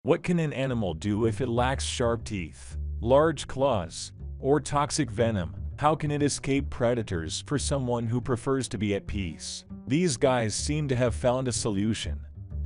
What can an animal do if it lacks sharp teeth, large claws, or toxic venom? How can it escape predators for someone who prefers to be at peace? These guys seem to have found a solution.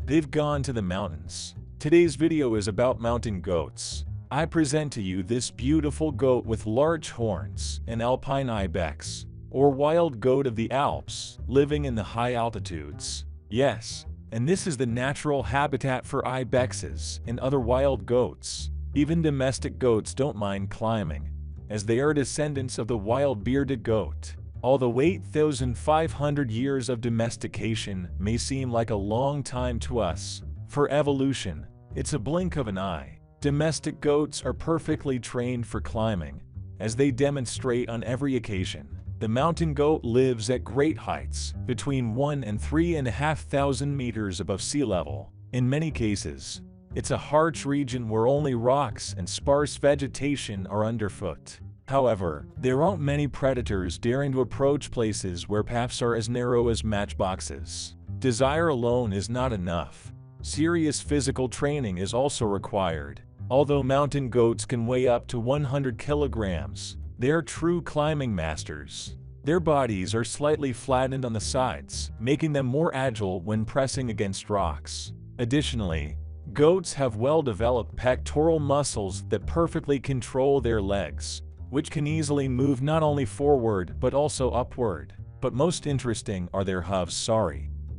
They've gone to the mountains. Today's video is about mountain goats. I present to you this beautiful goat with large horns, an alpine ibex, or wild goat of the Alps, living in the high altitudes. Yes, and this is the natural habitat for ibexes and other wild goats. Even domestic goats don't mind climbing, as they are descendants of the wild bearded goat. Although 8,500 years of domestication may seem like a long time to us, for evolution, it's a blink of an eye. Domestic goats are perfectly trained for climbing, as they demonstrate on every occasion. The mountain goat lives at great heights, between 1 and 3,500 meters above sea level. In many cases, it's a harsh region where only rocks and sparse vegetation are underfoot. However, there aren't many predators daring to approach places where paths are as narrow as matchboxes. Desire alone is not enough. Serious physical training is also required. Although mountain goats can weigh up to 100 kilograms, they are true climbing masters. Their bodies are slightly flattened on the sides, making them more agile when pressing against rocks. Additionally, goats have well-developed pectoral muscles that perfectly control their legs, which can easily move not only forward but also upward. But most interesting are their hooves.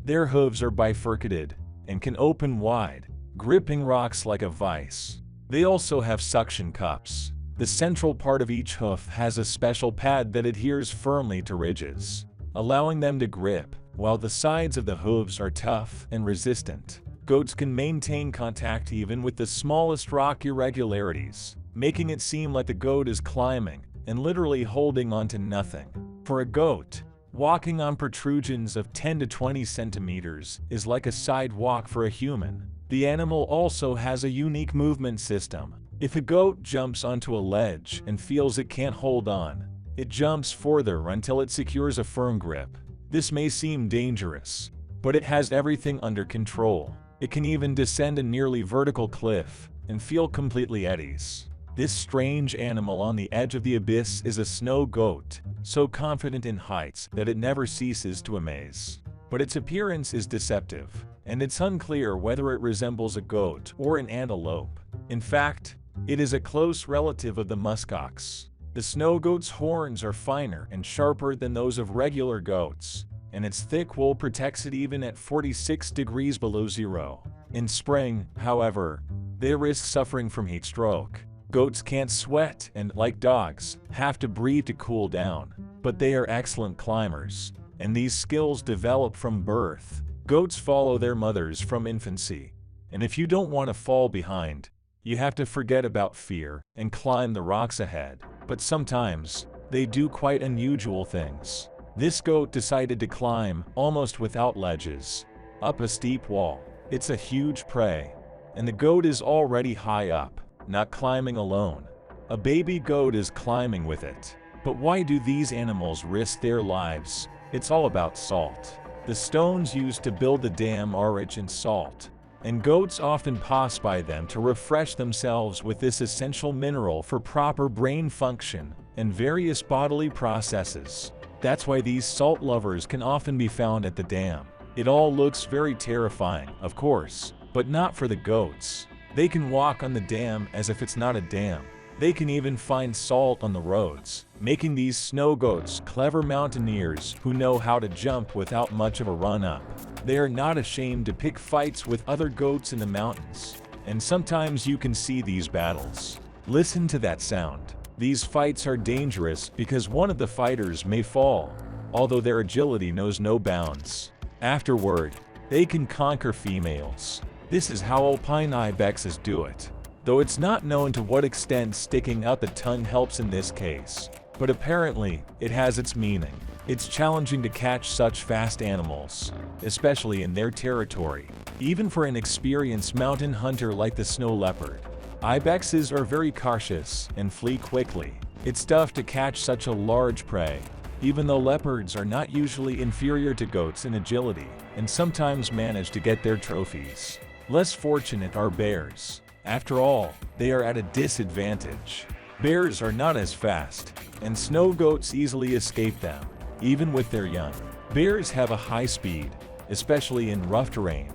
Their hooves are bifurcated and can open wide, gripping rocks like a vice. They also have suction cups. The central part of each hoof has a special pad that adheres firmly to ridges, allowing them to grip, while the sides of the hooves are tough and resistant. Goats can maintain contact even with the smallest rock irregularities, making it seem like the goat is climbing and literally holding onto nothing. For a goat, walking on protrusions of 10 to 20 centimeters is like a sidewalk for a human. The animal also has a unique movement system. If a goat jumps onto a ledge and feels it can't hold on, it jumps further until it secures a firm grip. This may seem dangerous, but it has everything under control. It can even descend a nearly vertical cliff and feel completely at ease. This strange animal on the edge of the abyss is a snow goat, so confident in heights that it never ceases to amaze. But its appearance is deceptive, and it's unclear whether it resembles a goat or an antelope. In fact, it is a close relative of the muskox. The snow goat's horns are finer and sharper than those of regular goats, and its thick wool protects it even at 46 degrees below zero. In spring, however, they risk suffering from heat stroke. Goats can't sweat and, like dogs, have to breathe to cool down, but they are excellent climbers, and these skills develop from birth. Goats follow their mothers from infancy, and if you don't want to fall behind, you have to forget about fear and climb the rocks ahead. But sometimes, they do quite unusual things. This goat decided to climb, almost without ledges, up a steep wall. It's a huge prey, and the goat is already high up, not climbing alone. A baby goat is climbing with it. But why do these animals risk their lives? It's all about salt. The stones used to build the dam are rich in salt, and goats often pass by them to refresh themselves with this essential mineral for proper brain function and various bodily processes. That's why these salt lovers can often be found at the dam. It all looks very terrifying, of course, but not for the goats. They can walk on the dam as if it's not a dam. They can even find salt on the roads, making these snow goats clever mountaineers who know how to jump without much of a run-up. They are not ashamed to pick fights with other goats in the mountains, and sometimes you can see these battles. Listen to that sound. These fights are dangerous because one of the fighters may fall, although their agility knows no bounds. Afterward, they can conquer females. This is how alpine ibexes do it, though it's not known to what extent sticking out the tongue helps in this case. But apparently, it has its meaning. It's challenging to catch such fast animals, especially in their territory, even for an experienced mountain hunter like the snow leopard. Ibexes are very cautious and flee quickly. It's tough to catch such a large prey, even though leopards are not usually inferior to goats in agility, and sometimes manage to get their trophies. Less fortunate are bears. After all, they are at a disadvantage. Bears are not as fast, and snow goats easily escape them, even with their young. Bears have a high speed, especially in rough terrain.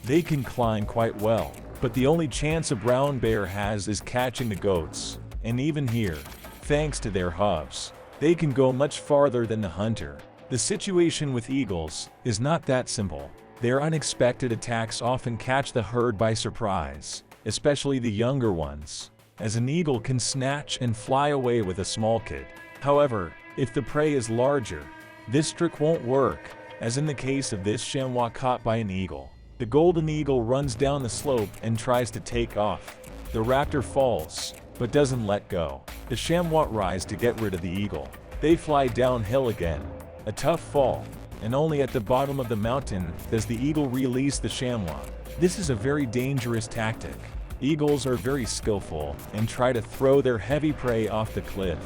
They can climb quite well, but the only chance a brown bear has is catching the goats, and even here, thanks to their hooves, they can go much farther than the hunter. The situation with eagles is not that simple. Their unexpected attacks often catch the herd by surprise, especially the younger ones, as an eagle can snatch and fly away with a small kid. However, if the prey is larger, this trick won't work, as in the case of this chamois caught by an eagle. The golden eagle runs down the slope and tries to take off. The raptor falls, but doesn't let go. The chamois rise to get rid of the eagle. They fly downhill again. A tough fall, and only at the bottom of the mountain does the eagle release the chamois. This is a very dangerous tactic. Eagles are very skillful and try to throw their heavy prey off the cliff,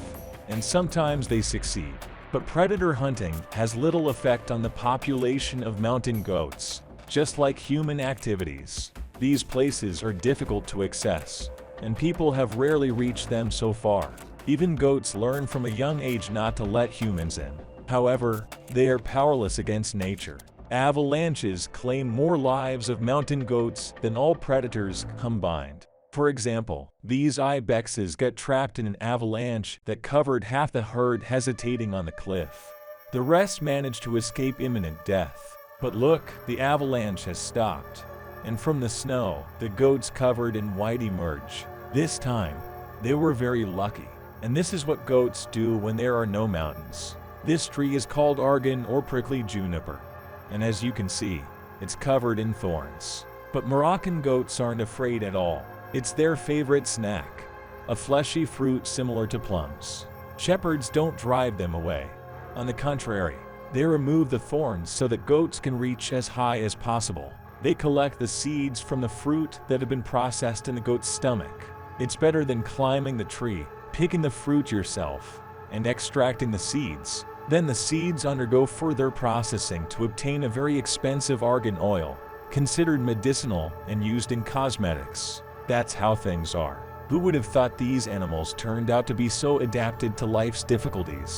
and sometimes they succeed. But predator hunting has little effect on the population of mountain goats. Just like human activities, these places are difficult to access, and people have rarely reached them so far. Even goats learn from a young age not to let humans in. However, they are powerless against nature. Avalanches claim more lives of mountain goats than all predators combined. For example, these ibexes get trapped in an avalanche that covered half the herd hesitating on the cliff. The rest managed to escape imminent death. But look, the avalanche has stopped, and from the snow, the goats covered in white emerge. This time, they were very lucky, and this is what goats do when there are no mountains. This tree is called argan or prickly juniper, and as you can see, it's covered in thorns. But Moroccan goats aren't afraid at all. It's their favorite snack, a fleshy fruit similar to plums. Shepherds don't drive them away. On the contrary, they remove the thorns so that goats can reach as high as possible. They collect the seeds from the fruit that have been processed in the goat's stomach. It's better than climbing the tree, picking the fruit yourself, and extracting the seeds. Then the seeds undergo further processing to obtain a very expensive argan oil, considered medicinal and used in cosmetics. That's how things are. Who would have thought these animals turned out to be so adapted to life's difficulties?